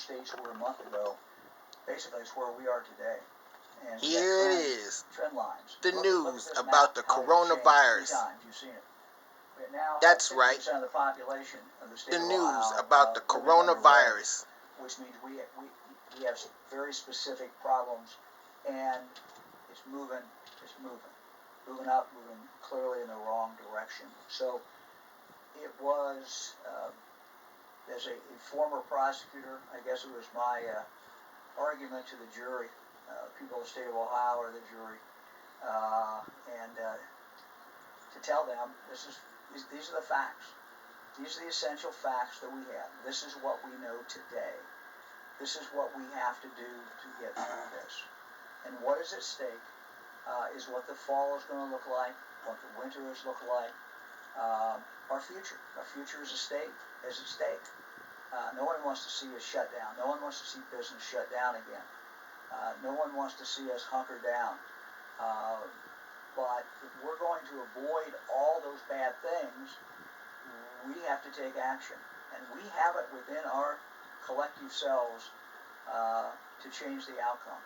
states were a month ago, basically it's where we are today. And here it is. Trend lines. The look news at about map, the how coronavirus. 3 times you've seen it. But now, that's 50% right. of the population of the state The of news Ohio, about the coronavirus. Which means we have very specific problems, and it's moving up, moving clearly in the wrong direction. So it was, as a former prosecutor, I guess it was my argument to the jury, people of the state of Ohio or the jury, and to tell them these are the facts. These are the essential facts that we have. This is what we know today. This is what we have to do to get through this. And what is at stake is what the fall is going to look like, what the winter is look like, our future. Our future as a state is at stake. No one wants to see us shut down. No one wants to see business shut down again. No one wants to see us hunker down. But if we're going to avoid all those bad things, we have to take action. And we have it within our collective selves to change the outcome.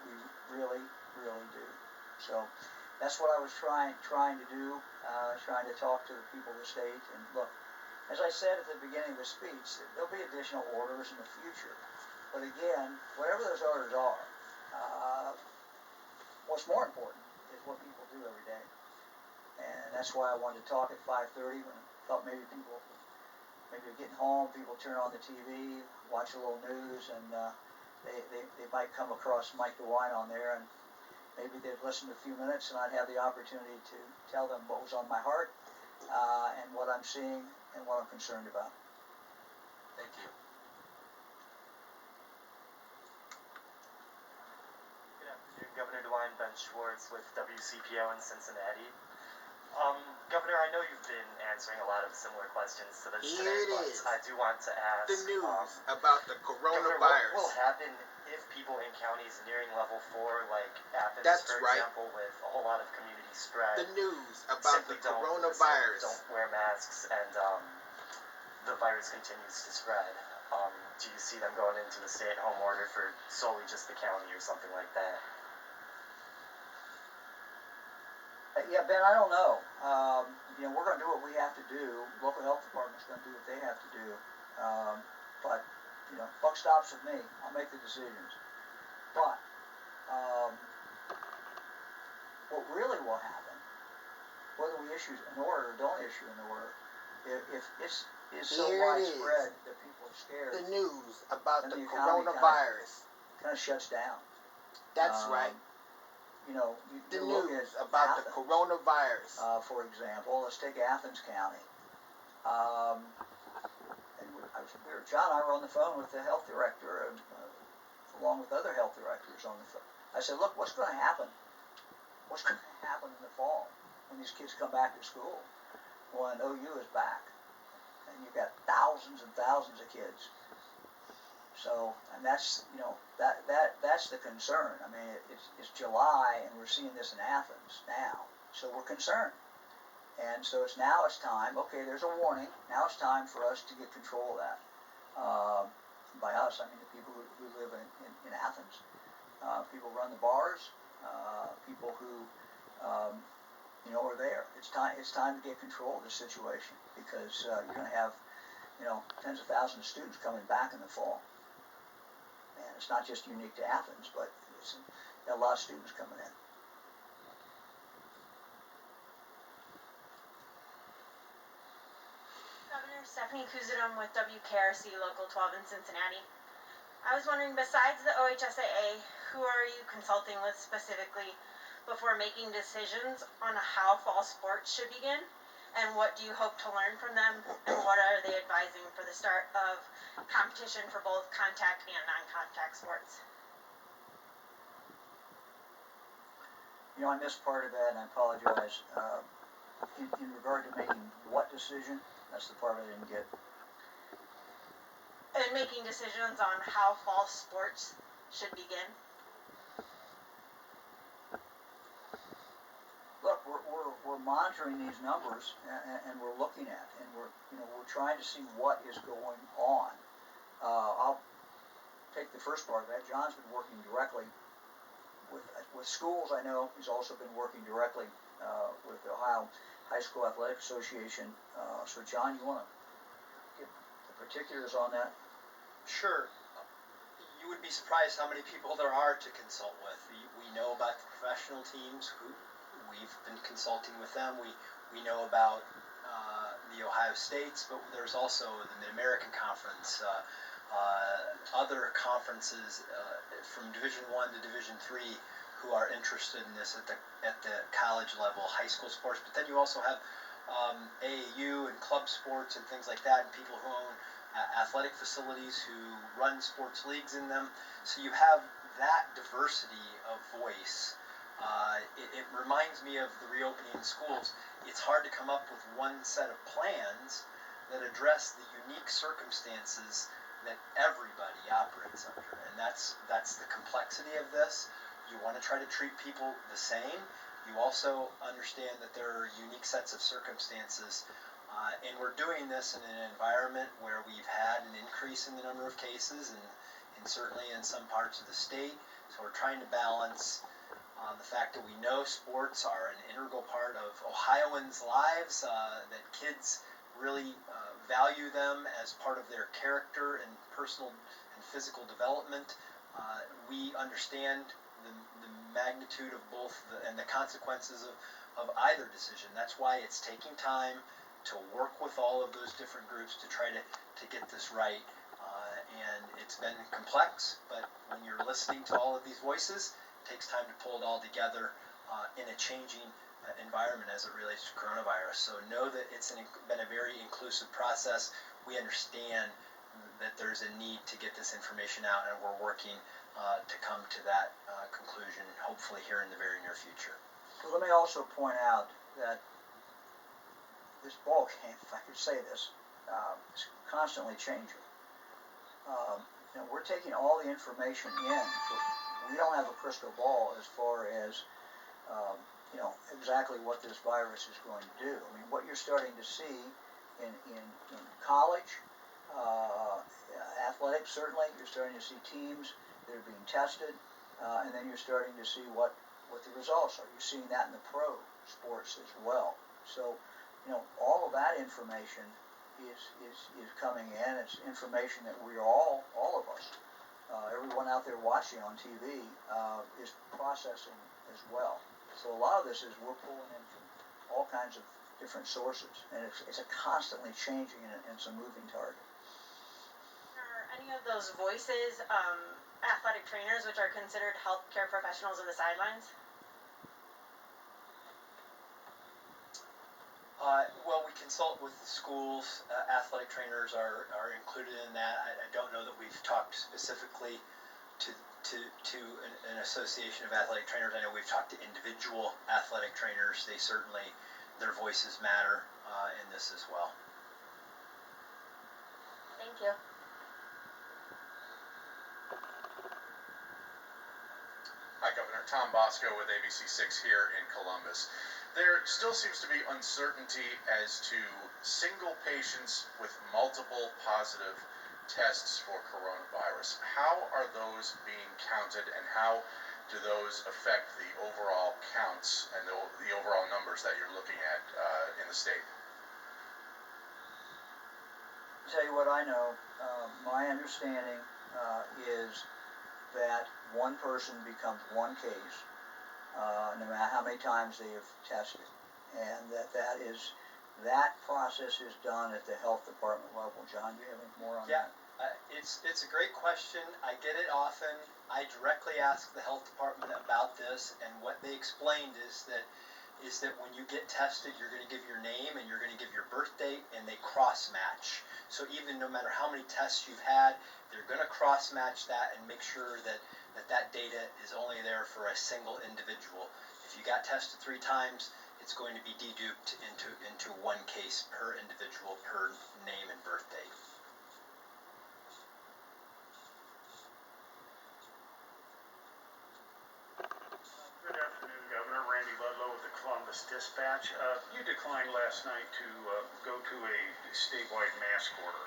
We really, really do. So that's what I was trying to do, trying to talk to the people of the state. And look, as I said at the beginning of the speech, there'll be additional orders in the future. But again, whatever those orders are, what's more important is what people do every day. And that's why I wanted to talk at 5:30 when I thought maybe getting home, people turn on the TV, watch a little news, and they might come across Mike DeWine on there, and maybe they'd listen to a few minutes, and I'd have the opportunity to tell them what was on my heart, and what I'm seeing, and what I'm concerned about. Thank you. Good afternoon, Governor DeWine. Ben Schwartz with WCPO in Cincinnati. Governor, I know you've been answering a lot of similar questions to this today, but I do want to ask the news about the coronavirus. Governor, what will happen if people in counties nearing level 4, like Athens, for example, with a whole lot of community spread, the news about the coronavirus, don't wear masks, and the virus continues to spread? Do you see them going into a stay-at-home order for solely just the county or something like that? Yeah, Ben, I don't know. We're going to do what we have to do. Local health department's going to do what they have to do. But buck stops with me. I'll make the decisions. But what really will happen, whether we issue an order or don't issue an order, if it's so widespread that people are scared, the news about the coronavirus kind of shuts down. That's right. The news about the coronavirus. For example, let's take Athens County. And John and I were on the phone with the health director, along with other health directors on the phone. I said, look, what's going to happen? What's going to happen in the fall when these kids come back to school, when OU is back, and you've got thousands and thousands of kids? So, and that's that's the concern. I mean, it's July, and we're seeing this in Athens now, so we're concerned. And so it's time. Okay, there's a warning. Now it's time for us to get control of that. By us, I mean the people who live in Athens. People run the bars. People who are there. It's time to get control of this situation, because you're going to have tens of thousands of students coming back in the fall. And it's not just unique to Athens, but it's a lot of students coming in. Governor Stephanie Kuzadum with WKRC Local 12 in Cincinnati. I was wondering, besides the OHSAA, who are you consulting with specifically before making decisions on how fall sports should begin? And what do you hope to learn from them? And what are they advising for the start of competition for both contact and non-contact sports? I missed part of that, and I apologize. In regard to making what decision? That's the part I didn't get. And making decisions on how fall sports should begin. Look, we're monitoring these numbers, and we're looking at, and we're trying to see what is going on. first part of that, John's been working directly with schools. I know he's also been working directly with the Ohio High School Athletic Association. So John, you want to give the particulars on that? Sure. You would be surprised how many people there are to consult with. We know about the professional teams who we've been consulting with them. We know about the Ohio States, but there's also the Mid-American Conference, other conferences from Division I to Division III who are interested in this at the college level, high school sports. But then you also have AAU and club sports and things like that, and people who own athletic facilities who run sports leagues in them. So you have that diversity of voice. It reminds me of the reopening of schools. It's hard to come up with one set of plans that address the unique circumstances that everybody operates under, and that's the complexity of this. You want to try to treat people the same. You also understand that there are unique sets of circumstances, and we're doing this in an environment where we've had an increase in the number of cases, and certainly in some parts of the state. So we're trying to balance the fact that we know sports are an integral part of Ohioans' lives, that kids really value them as part of their character and personal and physical development. We understand the magnitude of both and the consequences of either decision. That's why it's taking time to work with all of those different groups to try to get this right. And it's been complex, but when you're listening to all of these voices, it takes time to pull it all together in a changing environment as it relates to coronavirus. So know that it's been a very inclusive process. We understand that there's a need to get this information out, and we're working to come to that conclusion, hopefully here in the very near future. Well, let me also point out that this ball game, if I could say this, is constantly changing. We're taking all the information in, but we don't have a crystal ball as far as exactly what this virus is going to do. I mean, what you're starting to see in college, athletics certainly, you're starting to see teams that are being tested, and then you're starting to see what the results are. You're seeing that in the pro sports as well. So, all of that information is coming in. It's information that we all of us, everyone out there watching on TV, is processing as well. So a lot of this is we're pulling in from all kinds of different sources, and it's a constantly changing and it's a moving target. Are any of those voices athletic trainers, which are considered healthcare professionals on the sidelines? Well, we consult with the schools. Athletic trainers are included in that. I don't know that we've talked specifically to an association of athletic trainers. I know we've talked to individual athletic trainers. They certainly, their voices matter in this as well. Thank you. Hi, Governor. Tom Bosco with ABC6 here in Columbus. There still seems to be uncertainty as to single patients with multiple positive tests for coronavirus. How are those being counted, and how do those affect the overall counts and the overall numbers that you're looking at in the state? I'll tell you what I know. My understanding is that one person becomes one case, no matter how many times they have tested, and that process is done at the health department level. John, do you have any more on that? It's a great question. I get it often. I directly ask the health department about this, and what they explained is that when you get tested, you're going to give your name and you're going to give your birth date, and they cross match. So even no matter how many tests you've had, they're going to cross match that and make sure that data is only there for a single individual. If you got tested 3 times, it's going to be deduped into one case per individual, per name and birth date. Good afternoon, Governor. Randy Ludlow with the Columbus Dispatch. You declined last night to go to a statewide mask order.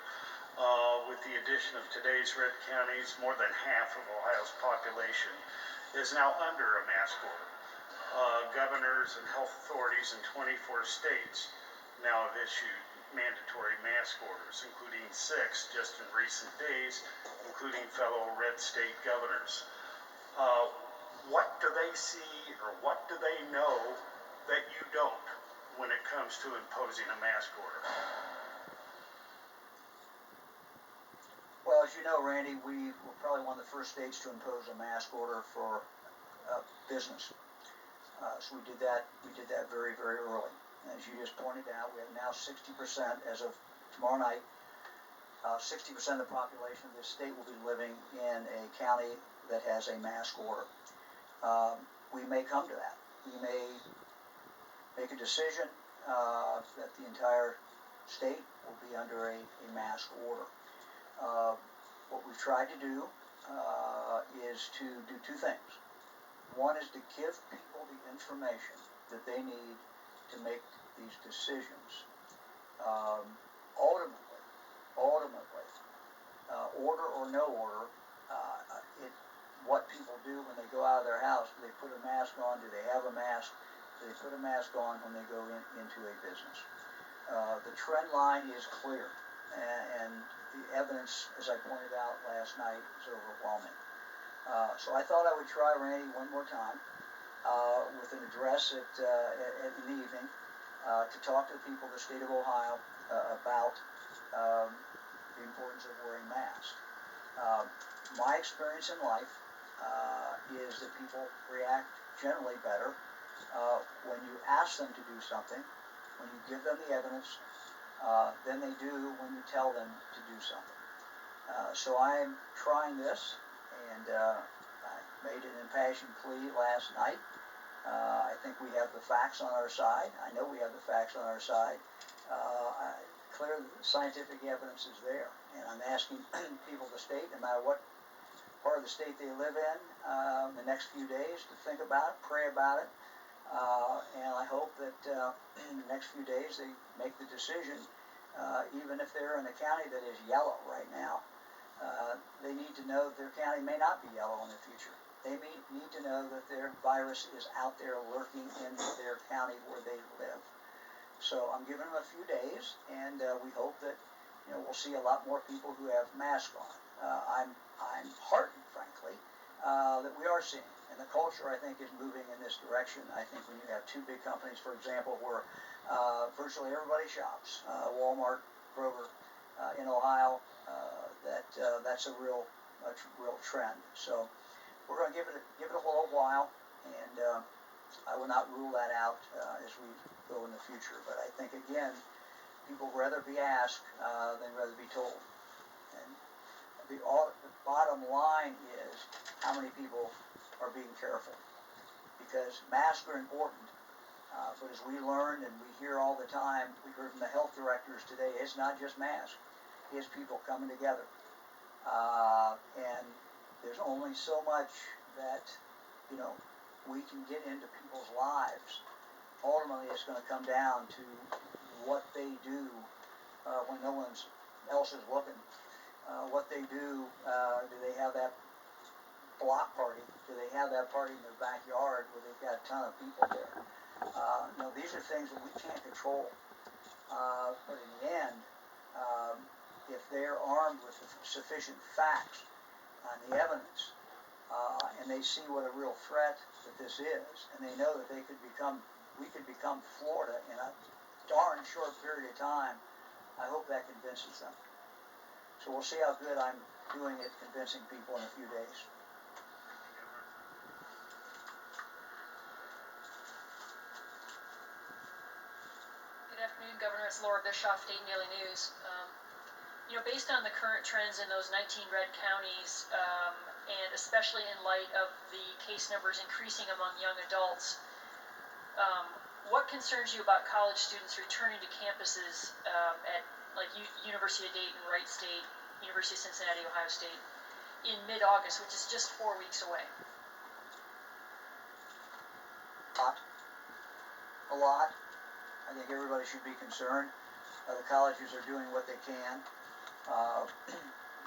With the addition of today's red counties, more than half of Ohio's population is now under a mask order. Governors and health authorities in 24 states now have issued mandatory mask orders, including 6 just in recent days, including fellow red state governors. What do they see or what do they know that you don't when it comes to imposing a mask order? Well, as you know, Randy, we were probably one of the first states to impose a mask order for business. So we did that very, very early. As you just pointed out, we have now 60%, as of tomorrow night, 60% of the population of this state will be living in a county that has a mask order. We may come to that. We may make a decision that the entire state will be under a mask order. What we've tried to do is to do 2 things. One is to give people the information that they need to make these decisions. Ultimately, order or no order, what people do when they go out of their house, do they put a mask on, do they have a mask, do they put a mask on when they go into a business. The trend line is clear, and the evidence, as I pointed out last night, is overwhelming. So I thought I would try, Randy, one more time with an address in the evening to talk to the people of the state of Ohio about the importance of wearing masks. My experience in life is that people react generally better when you ask them to do something, when you give them the evidence, than they do when you tell them to do something. So I'm trying this, and I made an impassioned plea last night. I think we have the facts on our side. I know we have the facts on our side. Clearly, the scientific evidence is there, and I'm asking people of the state, no matter what part of the state they live in, the next few days to think about it, pray about it, and I hope that in the next few days they make the decision, even if they're in a county that is yellow right now. They need to know that their county may not be yellow in the future. They need to know that their virus is out there lurking in their county where they live. So I'm giving them a few days, and we hope that we'll see a lot more people who have masks on. I'm heartened, frankly, that we are seeing, and the culture, I think, is moving in this direction. I think when you have 2 big companies, for example, where virtually everybody shops, Walmart, Kroger, in Ohio, that's a real trend. So we're going to give it a little while, and I will not rule that out as we go in the future. But I think, again, people rather be asked than rather be told. And the bottom line is how many people are being careful, because masks are important. But as we learned and we hear all the time, we heard from the health directors today, it's not just masks, it's people coming together. And there's only so much that, we can get into people's lives. Ultimately, it's going to come down to what they do when no one else is looking. What they do, do they have that block party? Do they have that party in their backyard where they've got a ton of people there? These are things that we can't control. But in the end, if they're armed with sufficient facts and the evidence, and they see what a real threat that this is, and they know that we could become Florida in a darn short period of time, I hope that convinces them. So we'll see how good I'm doing at convincing people in a few days. Good afternoon, Governor. It's Laura Bischoff, Dayton Daily News. Based on the current trends in those 19 red counties, and especially in light of the case numbers increasing among young adults, what concerns you about college students returning to campuses at University of Dayton, Wright State, University of Cincinnati, Ohio State, in mid-August, which is just 4 weeks away? A lot. I think everybody should be concerned. The colleges are doing what they can.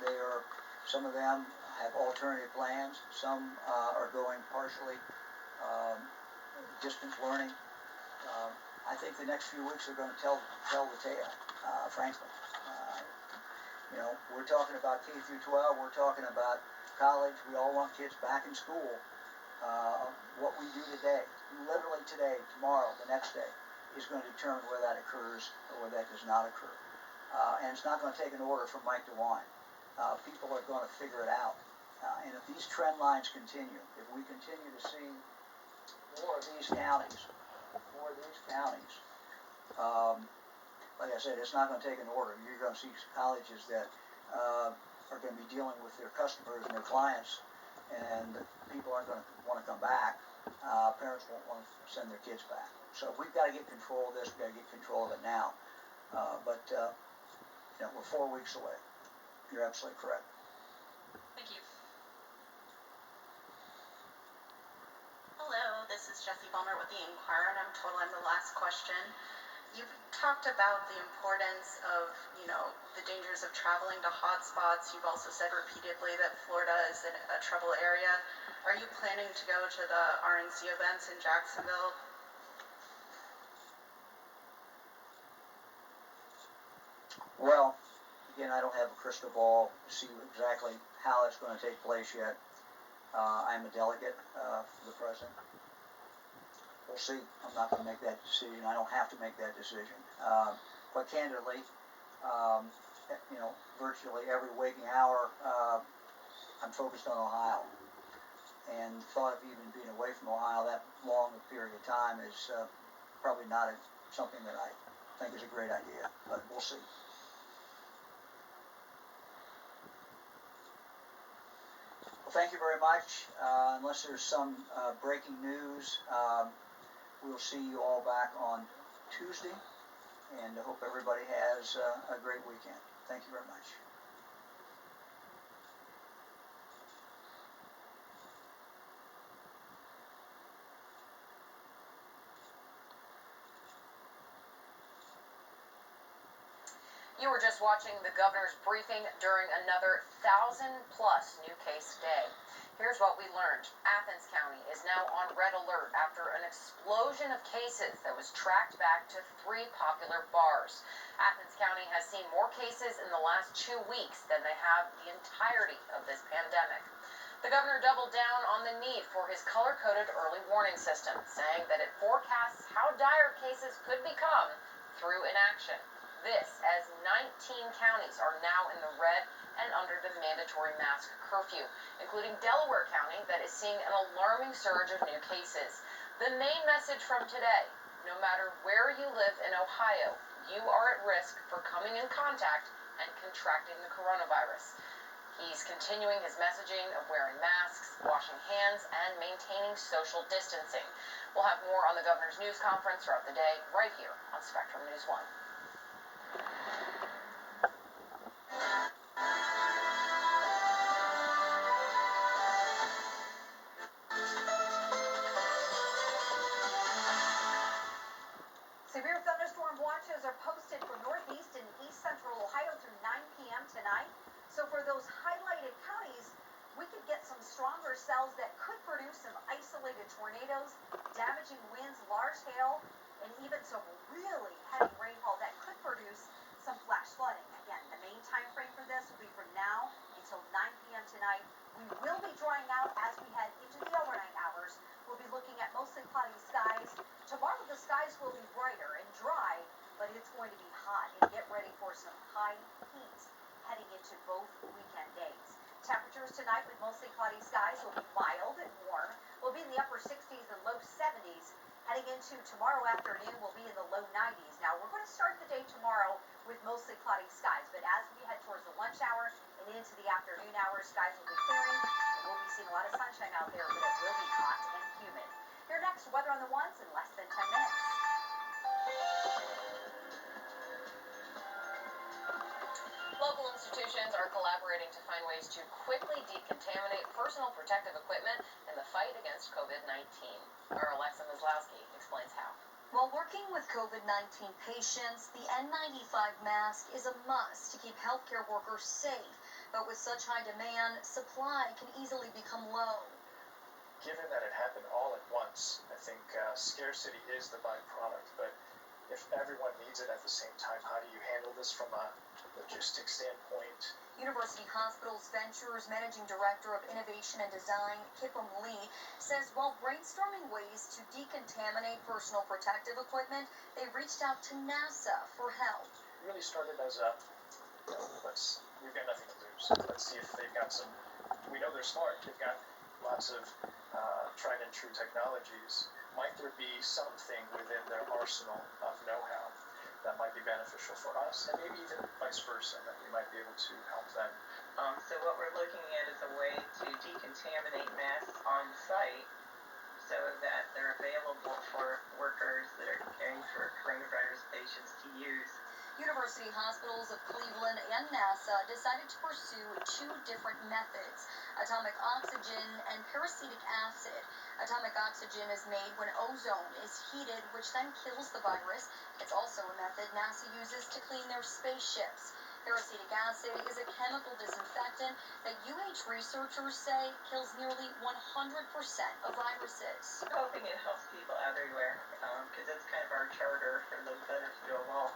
They are, some of them have alternative plans. Some are going partially distance learning. I think the next few weeks are going to tell the tale, frankly. You know, we're talking about K through 12. We're talking about college. We all want kids back in school. What we do today, literally today, tomorrow, the next day, is going to determine whether that occurs or whether that does not occur. And it's not going to take an order from Mike DeWine. People are going to figure it out. And if these trend lines continue, if we continue to see more of these counties, like I said, it's not going to take an order. You're going to see colleges that are going to be dealing with their customers and their clients, and people aren't going to want to come back. Parents won't want to send their kids back. So we've got to get control of this. We've got to get control of it now. But you know, we're 4 weeks away. You're absolutely correct. Thank you. Hello, this is Jessie Bulmer with the Inquirer, and I'm told I'm the last question. You've talked about the importance of, you know, the dangers of traveling to hotspots. You've also said repeatedly that Florida is a trouble area. Are you planning to go to the RNC events in Jacksonville? Well, again, I don't have a crystal ball to see exactly how that's going to take place yet. I'm a delegate for the president. We'll see. I'm not going to make that decision. I don't have to make that decision. Quite candidly, you know, virtually every waking hour, I'm focused on Ohio. And the thought of even being away from Ohio that long a period of time is probably not something that I think is a great idea. But we'll see. Well, thank you very much. Unless there's some breaking news, we'll see you all back on Tuesday, and I hope everybody has a great weekend. Thank you very much. You were just watching the governor's briefing during another 1,000-plus new case day. Here's what we learned. Athens County is now on red alert after an explosion of cases that was tracked back to 3 popular bars. Athens County has seen more cases in the last 2 weeks than they have the entirety of this pandemic. The governor doubled down on the need for his color-coded early warning system, saying that it forecasts how dire cases could become through inaction. This as 19 counties are now in the red and under the mandatory mask curfew, including Delaware County that is seeing an alarming surge of new cases. The main message from today, no matter where you live in Ohio, you are at risk for coming in contact and contracting the coronavirus. He's continuing his messaging of wearing masks, washing hands, and maintaining social distancing. We'll have more on the governor's news conference throughout the day right here on Spectrum News 1. Severe thunderstorm watches are posted for northeast and east central Ohio through 9 p.m. tonight. So for those highlighted counties, we could get some stronger cells that could produce some isolated tornadoes, damaging winds, large hail, and even some really heavy rainfall that could produce some flash flooding. Again, the main time frame for this will be from now until 9 p.m. tonight. We will be drying out as we head into the overnight hours. We'll be looking at mostly cloudy skies. Tomorrow the skies will be brighter and dry, but it's going to be hot. And get ready for some high heat heading into both weekend days. Temperatures tonight with mostly cloudy skies will be mild and warm. We'll be in the upper 60s and low 70s. Heading into tomorrow afternoon, we'll be in the low 90s. Now, we're going to start the day tomorrow with mostly cloudy skies, but as we head towards the lunch hour and into the afternoon hours, skies will be clearing, and we'll be seeing a lot of sunshine out there, but it will be hot and humid. Here next, weather on the ones in less than 10 minutes. Local institutions are collaborating to find ways to quickly decontaminate personal protective equipment in the fight against COVID-19. Our Alexa Maslowski explains how. While working with COVID-19 patients, the N95 mask is a must to keep healthcare workers safe. But with such high demand, supply can easily become low. Given that it happened all at once, I think scarcity is the byproduct. But if everyone needs it at the same time, how do you handle this from a logistics standpoint? University Hospitals Ventures Managing Director of Innovation and Design, Kipum Lee, says while brainstorming ways to decontaminate personal protective equipment, they reached out to NASA for help. It really started as we've got nothing to lose. Let's see if they've got some, we know they're smart, they've got lots of tried and true technologies. Might there be something within their arsenal of know-how that might be beneficial for us, and maybe even vice versa, that we might be able to help them? So what we're looking at is a way to decontaminate masks on site so that they're available for workers that are caring for coronavirus patients to use. University Hospitals of Cleveland and NASA decided to pursue two different methods: atomic oxygen and peracetic acid. Atomic oxygen is made when ozone is heated, which then kills the virus. It's also a method NASA uses to clean their spaceships. Peracetic acid is a chemical disinfectant that UH researchers say kills nearly 100% of viruses. I'm hoping it helps people everywhere, because it's kind of our charter for the benefit of all.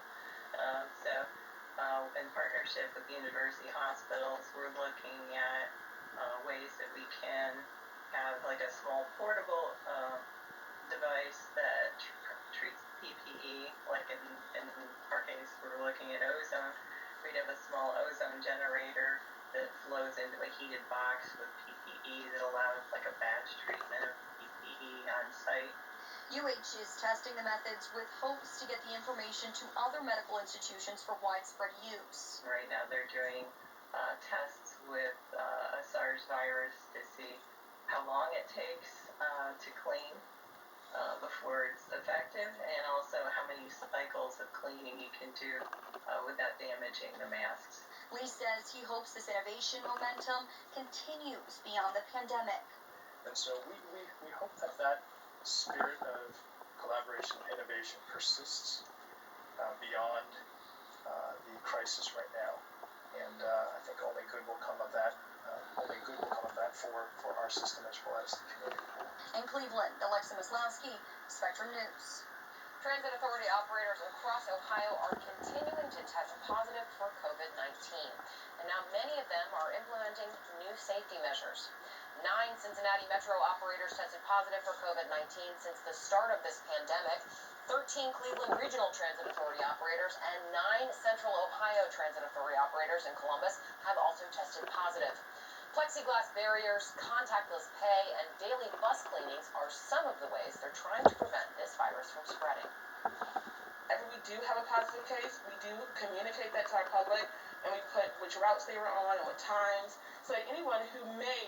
In partnership with the university hospitals, we're looking at ways that we can have like a small portable device that treats PPE. Like in our case, we're looking at ozone. We'd have a small ozone generator that flows into a heated box with PPE that allows like a batch treatment of PPE on site. UH is testing the methods with hopes to get the information to other medical institutions for widespread use. Right now they're doing tests with a SARS virus to see how long it takes to clean before it's effective, and also how many cycles of cleaning you can do without damaging the masks. Lee says he hopes this innovation momentum continues beyond the pandemic. And so we hope that spirit of collaboration and innovation persists beyond the crisis right now. And I think only good will come of that. Only good will come of that for our system as well as the community. In Cleveland, Alexa Maslowski, Spectrum News. Transit Authority operators across Ohio are continuing to test positive for COVID-19. And now many of them are implementing new safety measures. 9 Cincinnati Metro operators tested positive for COVID-19 since the start of this pandemic. 13 Cleveland Regional Transit Authority operators and 9 Central Ohio Transit Authority operators in Columbus have also tested positive. Plexiglass barriers, contactless pay, and daily bus cleanings are some of the ways they're trying to prevent this virus from spreading. If we do have a positive case, we do communicate that to our public, and we put which routes they were on and what times, so that anyone who may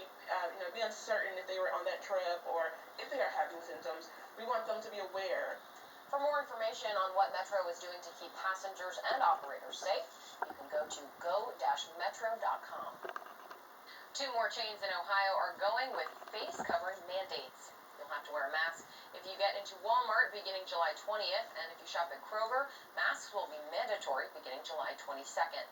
be uncertain if they were on that trip or if they are having symptoms, we want them to be aware. For more information on what Metro is doing to keep passengers and operators safe, you can go to go-metro.com. 2 more chains in Ohio are going with face covering mandates. You'll have to wear a mask if you get into Walmart beginning July 20th, and if you shop at Kroger, masks will be mandatory beginning July 22nd.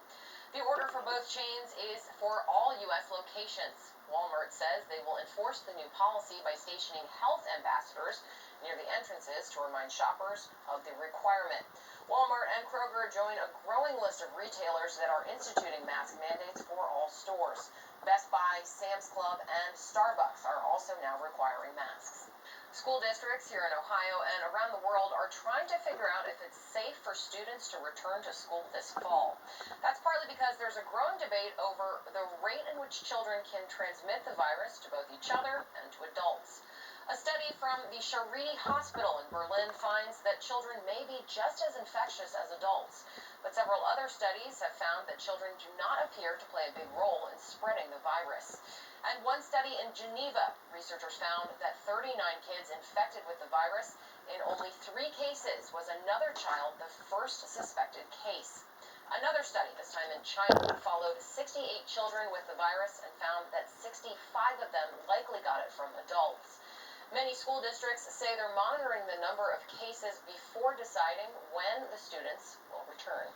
The order for both chains is for all U.S. locations. Walmart says they will enforce the new policy by stationing health ambassadors near the entrances to remind shoppers of the requirement. Walmart and Kroger join a growing list of retailers that are instituting mask mandates for all stores. Best Buy, Sam's Club, and Starbucks are also now requiring masks. School districts here in Ohio and around the world are trying to figure out if it's safe for students to return to school this fall. That's partly because there's a growing debate over the rate in which children can transmit the virus to both each other and to adults. A study from the Charité Hospital in Berlin finds that children may be just as infectious as adults, but several other studies have found that children do not appear to play a big role in spreading the virus. And one study in Geneva, researchers found that 39 kids infected with the virus. In only 3 cases was another child the first suspected case. Another study, this time in China, followed 68 children with the virus and found that 65 of them likely got it from adults. Many school districts say they're monitoring the number of cases before deciding when the students will return.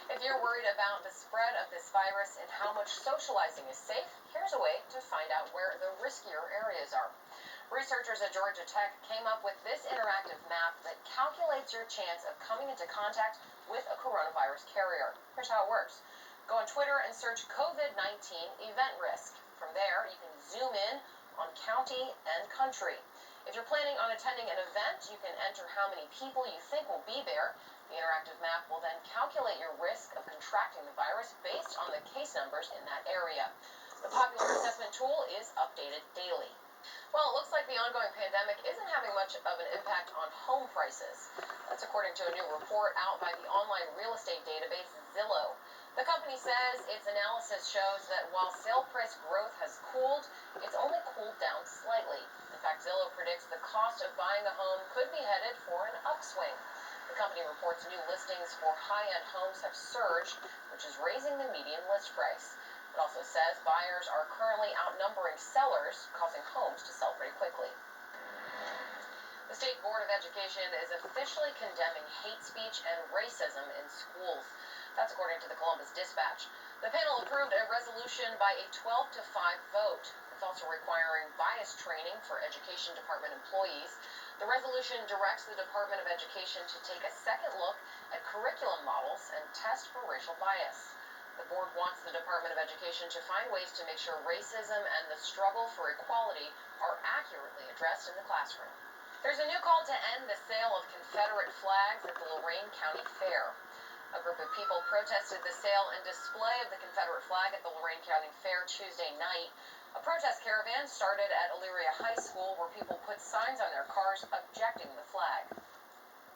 If you're worried about the spread of this virus and how much socializing is safe, here's a way to find out where the riskier areas are. Researchers at Georgia Tech came up with this interactive map that calculates your chance of coming into contact with a coronavirus carrier. Here's how it works. Go on Twitter and search COVID-19 event risk. From there, you can zoom in on county and country. If you're planning on attending an event, you can enter how many people you think will be there. The interactive map will then calculate your risk of contracting the virus based on the case numbers in that area. The popular assessment tool is updated daily. Well, it looks like the ongoing pandemic isn't having much of an impact on home prices. That's according to a new report out by the online real estate database Zillow. The company says its analysis shows that while sale price growth has cooled, it's only cooled down slightly. In fact, Zillow predicts the cost of buying a home could be headed for an upswing. The company reports new listings for high-end homes have surged, which is raising the median list price. It also says buyers are currently outnumbering sellers, causing homes to sell pretty quickly. The State Board of Education is officially condemning hate speech and racism in schools. That's according to the Columbus Dispatch. The panel approved a resolution by a 12-5 vote. It's also requiring bias training for Education Department employees. The resolution directs the Department of Education to take a second look at curriculum models and test for racial bias. The board wants the Department of Education to find ways to make sure racism and the struggle for equality are accurately addressed in the classroom. There's a new call to end the sale of Confederate flags at the Lorain County Fair. A group of people protested the sale and display of the Confederate flag at the Lorain County Fair Tuesday night. A protest caravan started at Elyria High School where people put signs on their cars objecting the flag.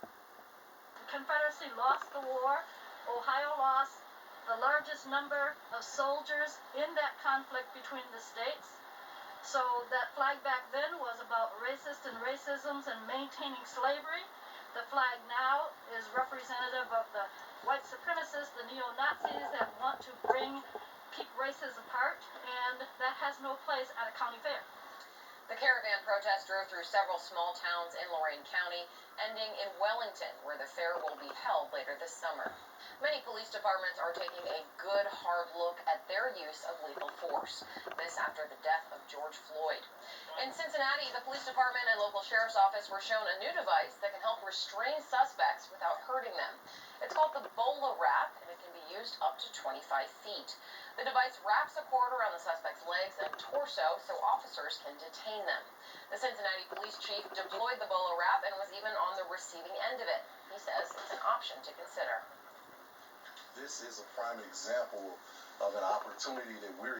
The Confederacy lost the war. Ohio lost the largest number of soldiers in that conflict between the states. So that flag back then was about racist and racisms and maintaining slavery. The flag now is representative of the white supremacists, the neo-Nazis that want to keep races apart, and that has no place at a county fair. The caravan protest drove through several small towns in Lorain County, ending in Wellington, where the fair will be held later this summer. Many police departments are taking a good hard look at their use of lethal force. This after the death of George Floyd. In Cincinnati, the police department and local sheriff's office were shown a new device that can help restrain suspects without hurting them. It's called the Bola Wrap, and it can be used up to 25 feet. The device wraps a cord around the suspect's legs and torso so officers can detain them. The Cincinnati police chief deployed the Bola Wrap and was even on the receiving end of it. He says it's an option to consider. This is a prime example of an opportunity that we're